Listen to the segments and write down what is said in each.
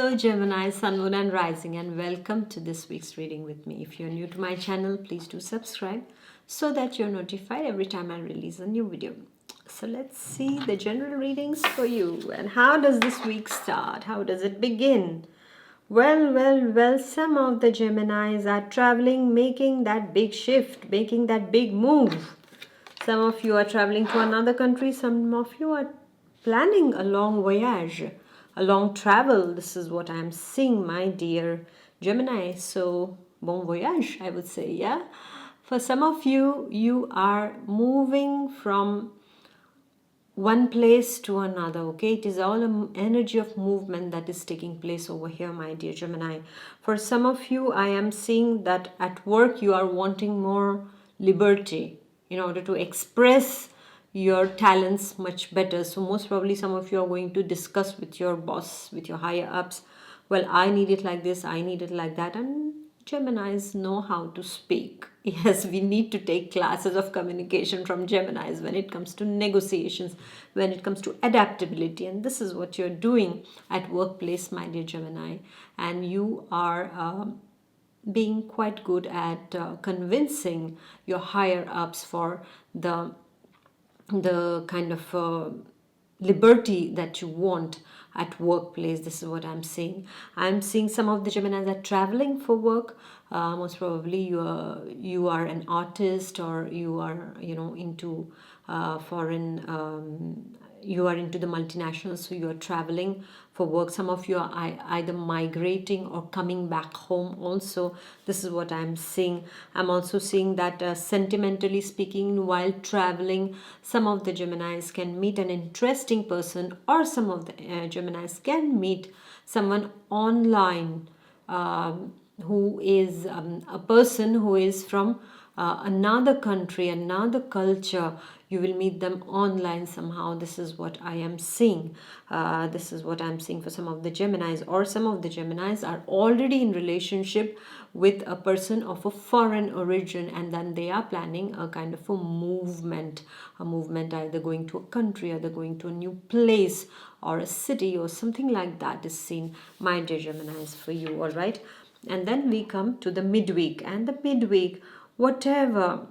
Hello, Gemini, Sun, Moon, and Rising, and welcome to this week's reading with me. If you're new to my channel, please do subscribe so that you're notified every time I release a new video. So let's see the general readings for you. And how does this week start? How does it begin? Well, some of the Geminis are traveling, making that big shift, making that big move. Some of you are traveling to another country, some of you are planning a long voyage, a long travel. This is what I'm seeing, my dear Gemini. So, bon voyage, I would say, yeah. For some of you, you are moving from one place to another. Okay, it is all an energy of movement that is taking place over here, my dear Gemini. For some of you, I am seeing that at work you are wanting more liberty in order to express your talents much better. So most probably some of you are going to discuss with your boss, with your higher ups, well, I need it like this, I need it like that. And Geminis know how to speak. Yes, we need to take classes of communication from Geminis when it comes to negotiations, when it comes to adaptability. And this is what you're doing at workplace, my dear Gemini. And you are being quite good at convincing your higher ups for the kind of liberty that you want at workplace. This is what I'm seeing some of the Geminis are traveling for work. Most probably you are an artist, or you are into foreign, you are into the multinationals, so you are traveling for work. Some of you are either migrating or coming back home also. This is what I'm seeing. I'm also seeing that sentimentally speaking, while traveling, some of the Geminis can meet an interesting person, or some of the Geminis can meet someone online, who is a person who is from another country, another culture. You will meet them online somehow. This is what I am seeing. This is what I'm seeing for some of the Geminis, or some of the Geminis are already in relationship with a person of a foreign origin, and then they are planning a kind of a movement either going to a country, either going to a new place or a city or something like that is seen, my dear Geminis, for you. All right. And then we come to the midweek, and the midweek, whatever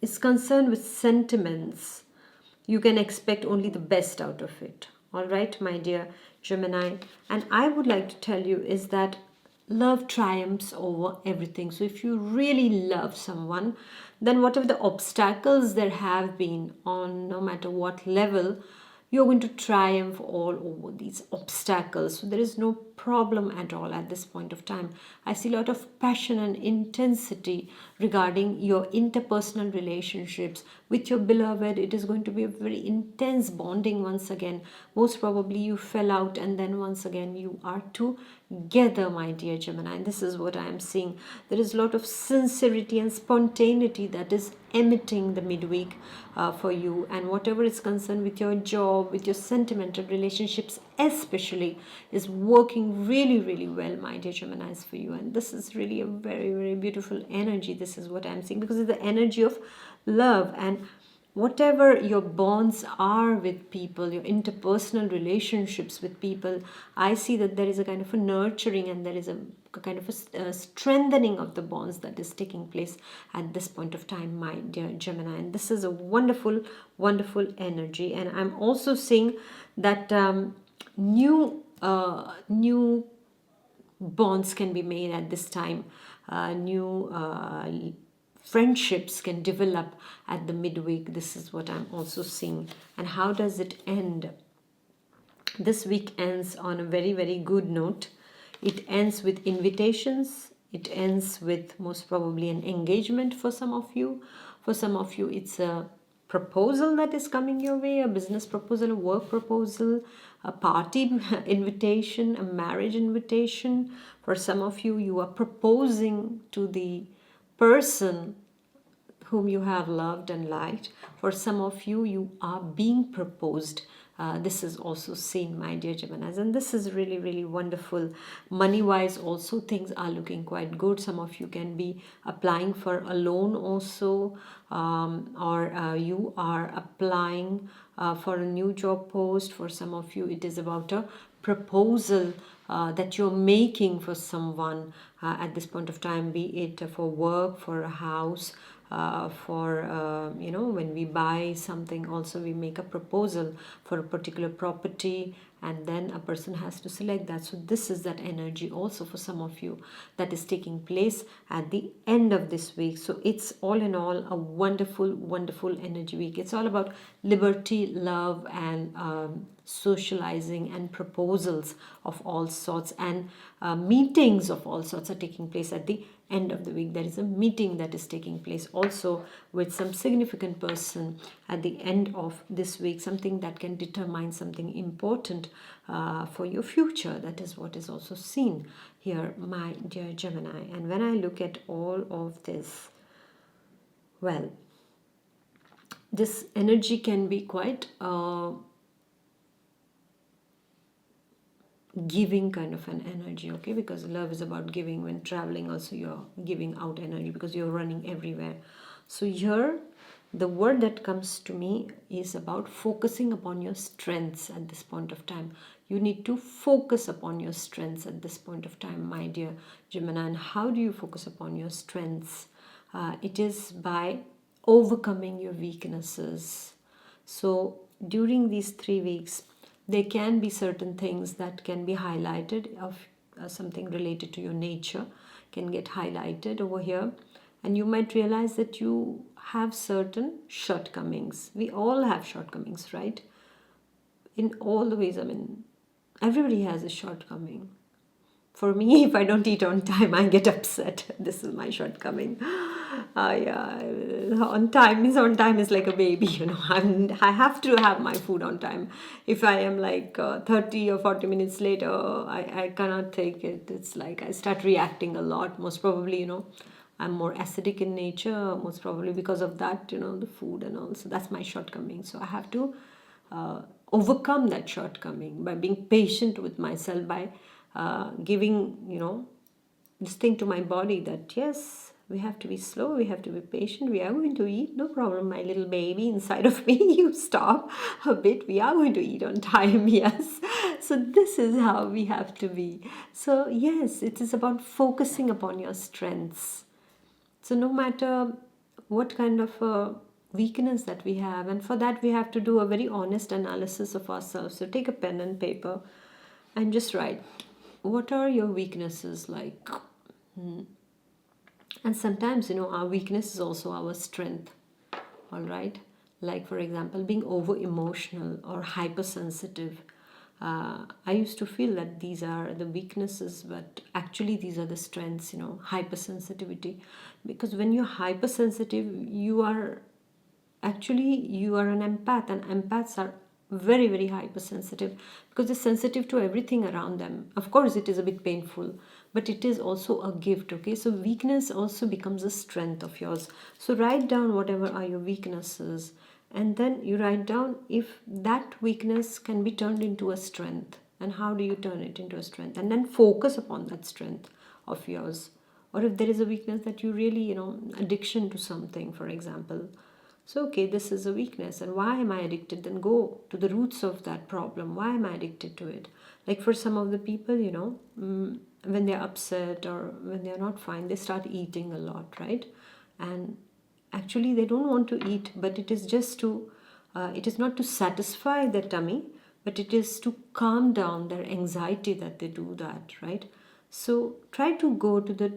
is concerned with sentiments, you can expect only the best out of it. All right, my dear Gemini. And I would like to tell you is that love triumphs over everything. So if you really love someone, then whatever the obstacles there have been on no matter what level, you're going to triumph all over these obstacles. So there is no problem at all at this point of time. I see a lot of passion and intensity regarding your interpersonal relationships with your beloved. It is going to be a very intense bonding once again. Most probably you fell out, and then once again you are together, my dear Gemini. And this is what I am seeing. There is a lot of sincerity and spontaneity that is emitting the midweek for you, and whatever is concerned with your job, with your sentimental relationships especially, is working really well, my dear Geminis, for you. And this is really a very beautiful energy. This is what I'm seeing, because it's the energy of love. And whatever your bonds are with people, your interpersonal relationships with people, I see that there is a kind of a nurturing, and there is a kind of a strengthening of the bonds that is taking place at this point of time, my dear Gemini. And this is a wonderful energy. And I'm also seeing that new bonds can be made at this time. New friendships can develop at the midweek. This is what I'm also seeing. And how does it end? This week ends on a very good note. It ends with invitations. It ends with most probably an engagement for some of you. For some of you, it's a proposal that is coming your way, a business proposal, a work proposal, a party invitation, a marriage invitation. For some of you, you are proposing to the person whom you have loved and liked. For some of you, you are being proposed This is also seen, my dear Geminis, and this is really, really wonderful. Money wise, also things are looking quite good. Some of you can be applying for a loan also, or you are applying for a new job post. For some of you, it is about a proposal that you're making for someone at this point of time, be it for work, for a house, for when we buy something, also we make a proposal for a particular property, and then a person has to select that. So this is that energy also for some of you that is taking place at the end of this week. So it's all in all a wonderful, wonderful energy week. It's all about liberty, love, and socializing, and proposals of all sorts, and meetings of all sorts are taking place at the end of the week. There is a meeting that is taking place also with some significant person at the end of this week, something that can determine something important for your future. That is what is also seen here, my dear Gemini. And when I look at all of this, well, this energy can be quite giving kind of an energy, okay, because love is about giving. When traveling also, you're giving out energy because you're running everywhere. So here the word that comes to me is about focusing upon your strengths at this point of time. You need to focus upon your strengths at this point of time, my dear Gemini. And how do you focus upon your strengths? It is by overcoming your weaknesses. So during these 3 weeks, there can be certain things that can be highlighted of something related to your nature can get highlighted over here, and you might realize that you have certain shortcomings. We all have shortcomings, right? In all the ways. I mean, everybody has a shortcoming. For me, if I don't eat on time, I get upset. This is my shortcoming. Yeah, on time is like a baby, I have to have my food on time. If I am like 30 or 40 minutes later, I cannot take it. It's like I start reacting a lot. Most probably, I'm more acidic in nature, most probably because of that, the food and all. So that's my shortcoming. So I have to overcome that shortcoming by being patient with myself, by giving, this thing to my body that yes, we have to be slow, we have to be patient, we are going to eat, no problem, my little baby inside of me, you stop a bit, we are going to eat on time, yes. So this is how we have to be. So yes, it is about focusing upon your strengths. So no matter what kind of weakness that we have, and for that we have to do a very honest analysis of ourselves. So take a pen and paper and just write, what are your weaknesses like? And sometimes, our weakness is also our strength. All right. Like, for example, being over emotional or hypersensitive. I used to feel that these are the weaknesses, but actually, these are the strengths, hypersensitivity. Because when you're hypersensitive, you are an empath, and empaths are very, very hypersensitive because they're sensitive to everything around them. Of course, it is a bit painful, but it is also a gift, okay? So weakness also becomes a strength of yours. So write down whatever are your weaknesses, and then you write down if that weakness can be turned into a strength, and how do you turn it into a strength, and then focus upon that strength of yours. Or if there is a weakness that you really, addiction to something, for example. So, okay, this is a weakness, and why am I addicted? Then go to the roots of that problem. Why am I addicted to it? Like for some of the people, when they're upset or when they're not fine, they start eating a lot, right? And actually, they don't want to eat, but it is just it is not to satisfy their tummy, but it is to calm down their anxiety that they do that, right? So, try to go to the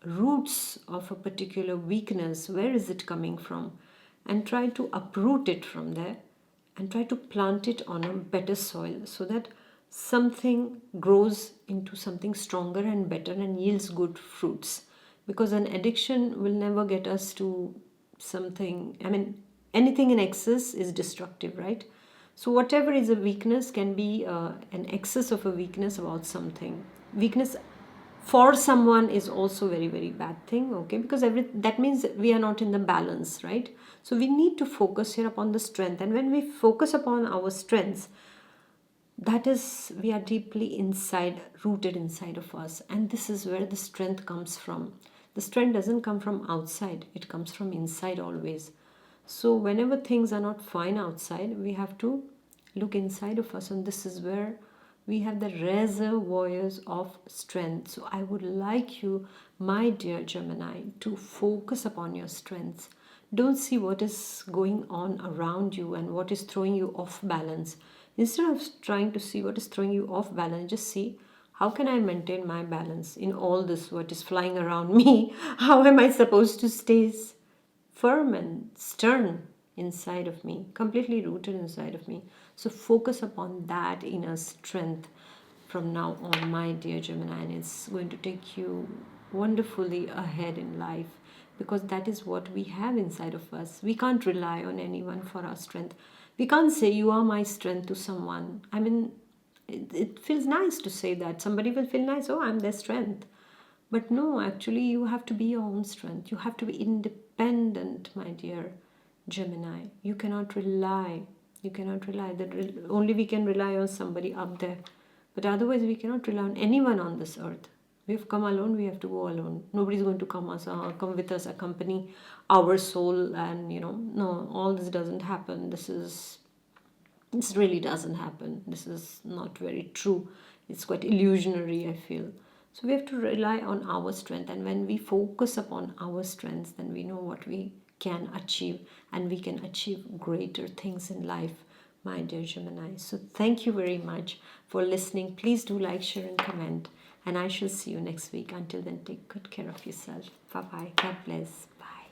roots of a particular weakness. Where is it coming from? And try to uproot it from there, and try to plant it on a better soil so that something grows into something stronger and better and yields good fruits. Because an addiction will never get us to something, anything in excess is destructive, right? So whatever is a weakness can be an excess of a weakness about something. Weakness for someone is also very, very bad thing, okay, because that means we are not in the balance, right? So we need to focus here upon the strength, and when we focus upon our strengths, That is, we are deeply inside, rooted inside of us, and this is where the strength comes from. The strength doesn't come from outside, it comes from inside always. So whenever things are not fine outside, we have to look inside of us, and this is where we have the reservoirs of strength. So I would like you, my dear Gemini, to focus upon your strengths. Don't see what is going on around you and what is throwing you off balance. Instead of trying to see what is throwing you off balance, just see how can I maintain my balance in all this what is flying around me? How am I supposed to stay firm and stern inside of me, completely rooted inside of me? So focus upon that inner strength from now on, my dear Gemini, and it's going to take you wonderfully ahead in life, because that is what we have inside of us. We can't rely on anyone for our strength. We can't say, "You are my strength" to someone. I mean, it feels nice to say that. Somebody will feel nice, "Oh, I'm their strength." But no, actually, you have to be your own strength. You have to be independent, my dear Gemini. You cannot rely. You cannot rely. Only we can rely on somebody up there. But otherwise, we cannot rely on anyone on this earth. We have come alone, we have to go alone. Nobody's going to come with us, accompany our soul, and no, all this doesn't happen. This really doesn't happen. This is not very true. It's quite illusionary, I feel. So we have to rely on our strength, and when we focus upon our strengths, then we know what we can achieve, and we can achieve greater things in life, my dear Gemini. So thank you very much for listening. Please do like, share, and comment, and I shall see you next week. Until then, take good care of yourself. Bye bye. God bless. Bye.